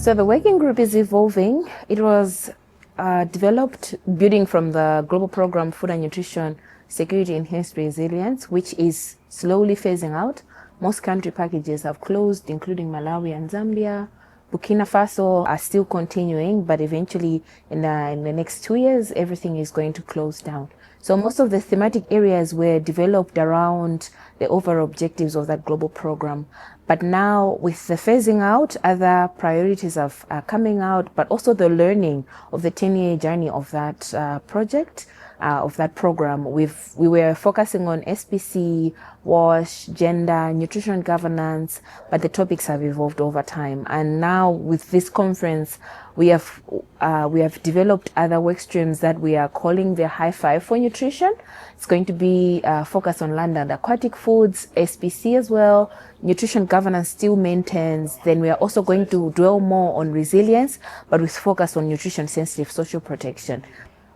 So the working group is evolving. It was developed building from the global program Food and Nutrition Security Enhanced Resilience, which is slowly phasing out. Most country packages have closed, including Malawi and Zambia. Burkina Faso are still continuing, but eventually in the next 2 years, everything is going to close down. So most of the thematic areas were developed around the overall objectives of that global program. But now with the phasing out, other priorities are coming out, but also the learning of the 10-year journey of that project, of that program. We were focusing on SPC, WASH, gender, nutrition governance, but the topics have evolved over time. And now with this conference, we have developed other work streams that we are calling the High Five for Nutrition. It's going to be focused on land and aquatic foods, SPC as well. Nutrition governance still maintains. Then we are also going to dwell more on resilience, but with focus on nutrition sensitive social protection.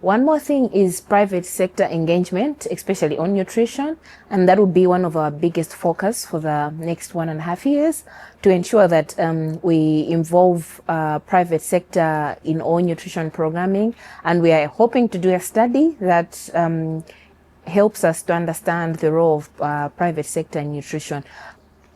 One more thing is private sector engagement, especially on nutrition, and that will be one of our biggest focus for the next 1.5 years, to ensure that we involve private sector in all nutrition programming. And we are hoping to do a study that helps us to understand the role of private sector in nutrition.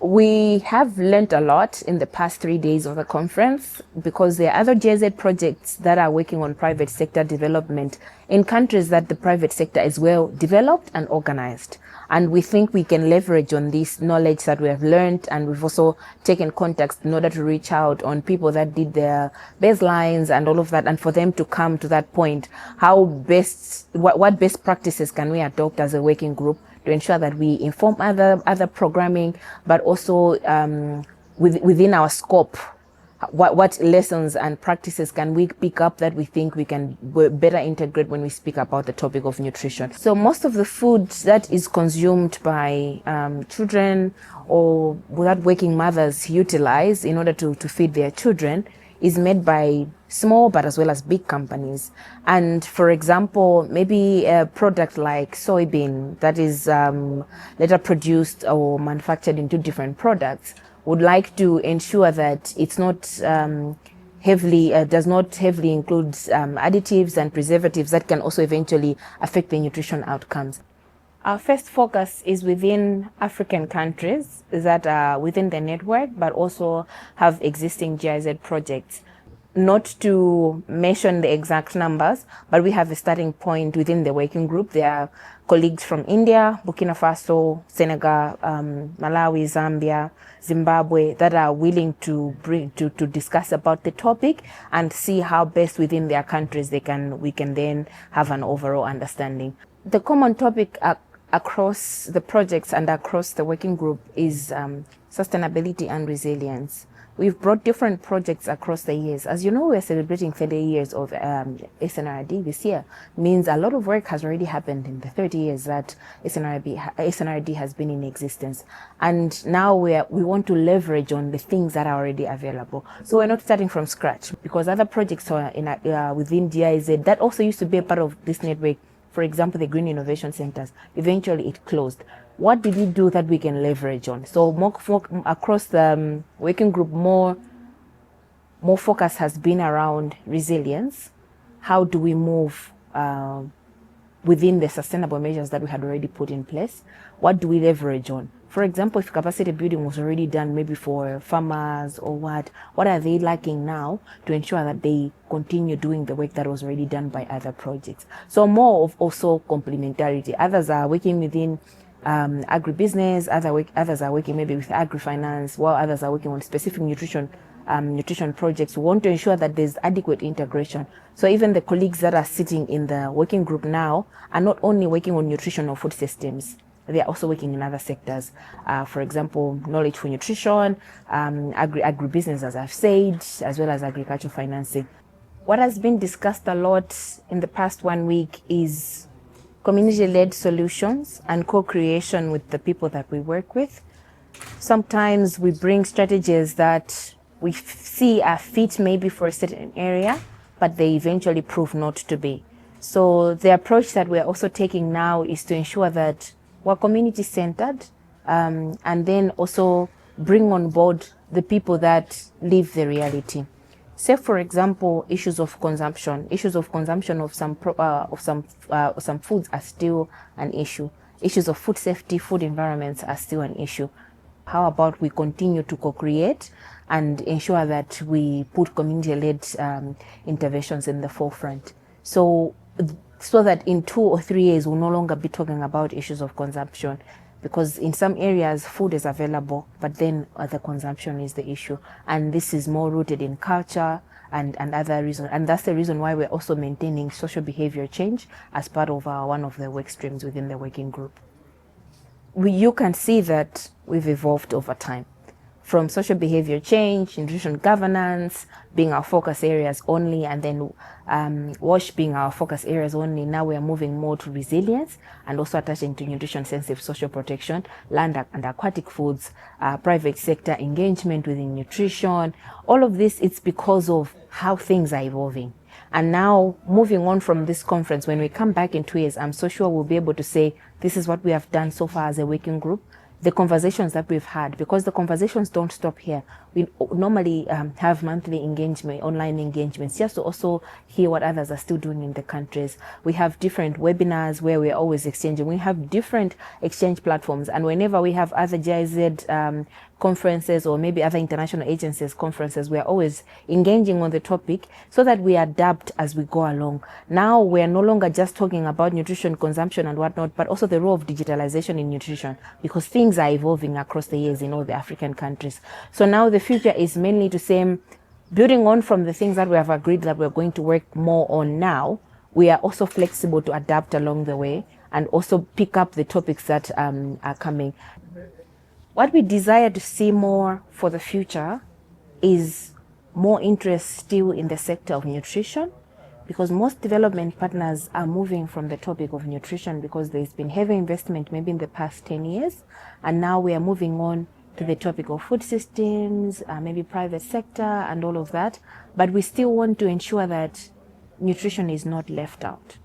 We have learned a lot in the past 3 days of the conference, because there are other GIZ projects that are working on private sector development in countries that the private sector is well developed and organized. And we think we can leverage on this knowledge that we have learned, and we've also taken contacts in order to reach out on people that did their baselines and all of that, and for them to come to that point, what best practices can we adopt as a working group to ensure that we inform other programming, but also within our scope, what lessons and practices can we pick up that we think we can better integrate when we speak about the topic of nutrition. So most of the food that is consumed by children or that working mothers utilize in order to feed their children is made by small but as well as big companies. And for example, maybe a product like soybean that is later produced or manufactured into different products would like to ensure that it's not does not heavily include additives and preservatives that can also eventually affect the nutrition outcomes. Our first focus is within African countries that are within the network, but also have existing GIZ projects. Not to mention the exact numbers, but we have a starting point within the working group. There are colleagues from India, Burkina Faso, Senegal, Malawi, Zambia, Zimbabwe that are willing to discuss about the topic and see how best within their countries we can then have an overall understanding. The common topic across the projects and across the working group is sustainability and resilience. We've brought different projects across the years. As you know, we're celebrating 30 years of SNRD this year. Means a lot of work has already happened in the 30 years that SNRD has been in existence. And now we want to leverage on the things that are already available. So we're not starting from scratch, because other projects are within GIZ that also used to be a part of this network. For example, the Green Innovation Centers, eventually it closed. What did we do that we can leverage on? So more across the working group, more focus has been around resilience. How do we move within the sustainable measures that we had already put in place? What do we leverage on? For example, if capacity building was already done maybe for farmers or what are they lacking now to ensure that they continue doing the work that was already done by other projects? So more of also complementarity. Others are working within agribusiness, others are working maybe with agri-finance, while others are working on specific nutrition projects. We want to ensure that there's adequate integration. So even the colleagues that are sitting in the working group now are not only working on nutrition or food systems, they are also working in other sectors. For example, knowledge for nutrition, agribusiness, as I've said, as well as agricultural financing. What has been discussed a lot in the past 1 week is community-led solutions and co-creation with the people that we work with. Sometimes we bring strategies that we see are fit maybe for a certain area, but they eventually prove not to be. So the approach that we're also taking now is to ensure that we're community-centered, and then also bring on board the people that live the reality. Say, for example, issues of consumption of some foods are still an issue. Issues of food safety, food environments are still an issue. How about we continue to co-create and ensure that we put community-led interventions in the forefront, so that in 2 or 3 years we'll no longer be talking about issues of consumption, because in some areas food is available, but then the consumption is the issue, and this is more rooted in culture and other reasons, and that's the reason why we're also maintaining social behavior change as part of one of the work streams within the working group. You can see that we've evolved over time, from social behavior change, nutrition governance being our focus areas only, and then WASH being our focus areas only. Now we are moving more to resilience and also attaching to nutrition sensitive social protection, land and aquatic foods, private sector engagement within nutrition. All of this, it's because of how things are evolving. And now, moving on from this conference, when we come back in 2 years, I'm so sure we'll be able to say, this is what we have done so far as a working group, the conversations that we've had, because the conversations don't stop here. We normally have monthly engagement, online engagements, just to also hear what others are still doing in the countries. We have different webinars where we're always exchanging. We have different exchange platforms, and whenever we have other GIZ conferences or maybe other international agencies conferences, we are always engaging on the topic so that we adapt as we go along. Now we are no longer just talking about nutrition consumption and whatnot, but also the role of digitalization in nutrition, because things are evolving across the years in all the African countries. So now the future is mainly to say, building on from the things that we have agreed that we're going to work more on now, we are also flexible to adapt along the way and also pick up the topics that are coming. What we desire to see more for the future is more interest still in the sector of nutrition, because most development partners are moving from the topic of nutrition because there's been heavy investment maybe in the past 10 years, and now we are moving on to the topic of food systems, maybe private sector and all of that. But we still want to ensure that nutrition is not left out,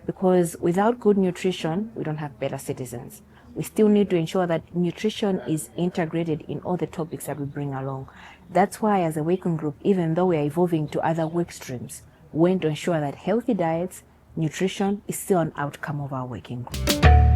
because without good nutrition, we don't have better citizens. We still need to ensure that nutrition is integrated in all the topics that we bring along. That's why as a working group, even though we are evolving to other work streams, we want to ensure that healthy diets, nutrition is still an outcome of our working group.